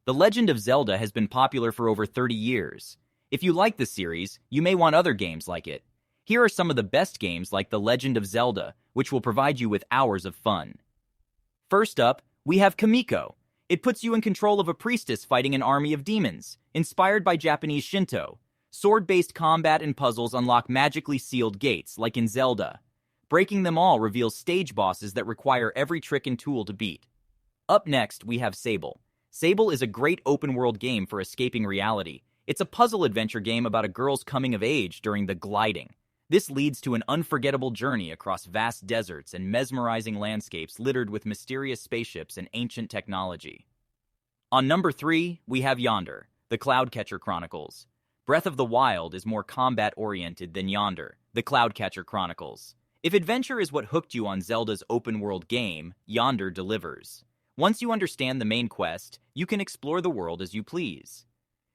The Legend of Zelda has been popular for over 30 years. If you like the series, you may want other games like it. Here are some of the best games like The Legend of Zelda, which will provide you with hours of fun. First up, we have Kamiko. It puts you in control of a priestess fighting an army of demons, inspired by Japanese Shinto. Sword-based combat and puzzles unlock magically sealed gates, like in Zelda. Breaking them all reveals stage bosses that require every trick and tool to beat. Up next, we have Sable. Sable is a great open-world game for escaping reality. It's a puzzle adventure game about a girl's coming of age during the gliding. This leads to an unforgettable journey across vast deserts and mesmerizing landscapes littered with mysterious spaceships and ancient technology. On number 3, we have Yonder, the Cloudcatcher Chronicles. Breath of the Wild is more combat-oriented than Yonder, the Cloudcatcher Chronicles. If adventure is what hooked you on Zelda's open-world game, Yonder delivers. Once you understand the main quest, you can explore the world as you please.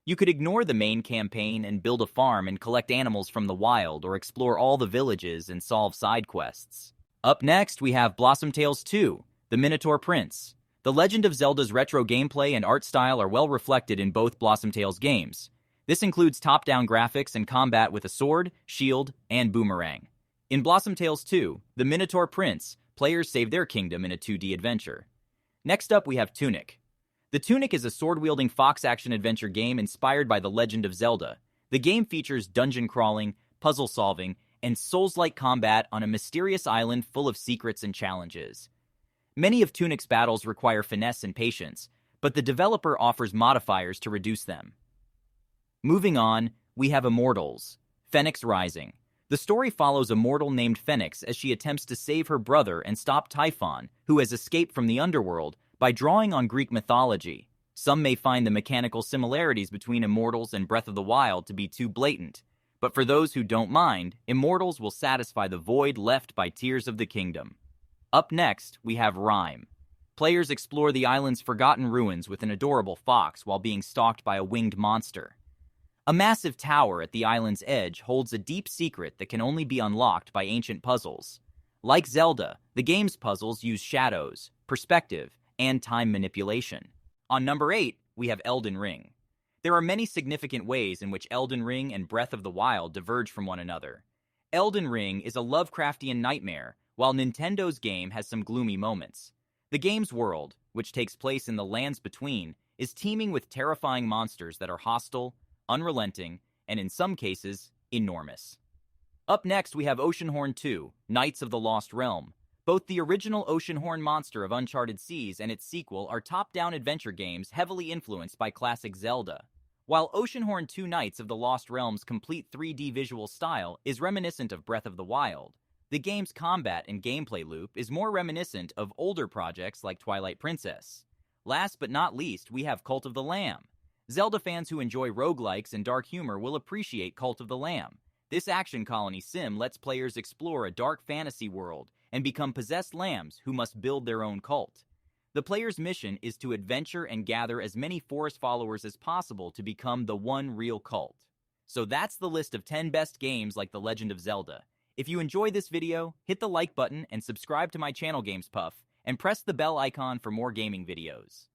You could ignore the main campaign and build a farm and collect animals from the wild, or explore all the villages and solve side quests. Up next, we have Blossom Tales 2, The Minotaur Prince. The Legend of Zelda's retro gameplay and art style are well reflected in both Blossom Tales games. This includes top-down graphics and combat with a sword, shield, and boomerang. In Blossom Tales 2, The Minotaur Prince, players save their kingdom in a 2D adventure. Next up, we have Tunic. The Tunic is a sword-wielding fox action-adventure game inspired by The Legend of Zelda. The game features dungeon crawling, puzzle solving, and Souls-like combat on a mysterious island full of secrets and challenges. Many of Tunic's battles require finesse and patience, but the developer offers modifiers to reduce them. Moving on, we have Immortals, Phoenix Rising. The story follows a mortal named Phoenix as she attempts to save her brother and stop Typhon, who has escaped from the underworld, by drawing on Greek mythology. Some may find the mechanical similarities between Immortals and Breath of the Wild to be too blatant, but for those who don't mind, Immortals will satisfy the void left by Tears of the Kingdom. Up next, we have Rime. Players explore the island's forgotten ruins with an adorable fox while being stalked by a winged monster. A massive tower at the island's edge holds a deep secret that can only be unlocked by ancient puzzles. Like Zelda, the game's puzzles use shadows, perspective, and time manipulation. On number 8, we have Elden Ring. There are many significant ways in which Elden Ring and Breath of the Wild diverge from one another. Elden Ring is a Lovecraftian nightmare, while Nintendo's game has some gloomy moments. The game's world, which takes place in the lands between, is teeming with terrifying monsters that are hostile, unrelenting, and in some cases, enormous. Up next, we have Oceanhorn 2, Knights of the Lost Realm. Both the original Oceanhorn monster of Uncharted Seas and its sequel are top-down adventure games heavily influenced by classic Zelda. While Oceanhorn 2 Knights of the Lost Realm's complete 3D visual style is reminiscent of Breath of the Wild, the game's combat and gameplay loop is more reminiscent of older projects like Twilight Princess. Last but not least, we have Cult of the Lamb. Zelda fans who enjoy roguelikes and dark humor will appreciate Cult of the Lamb. This action colony sim lets players explore a dark fantasy world and become possessed lambs who must build their own cult. The player's mission is to adventure and gather as many forest followers as possible to become the one real cult. So that's the list of 10 best games like The Legend of Zelda. If you enjoyed this video, hit the like button and subscribe to my channel Games Puff, and press the bell icon for more gaming videos.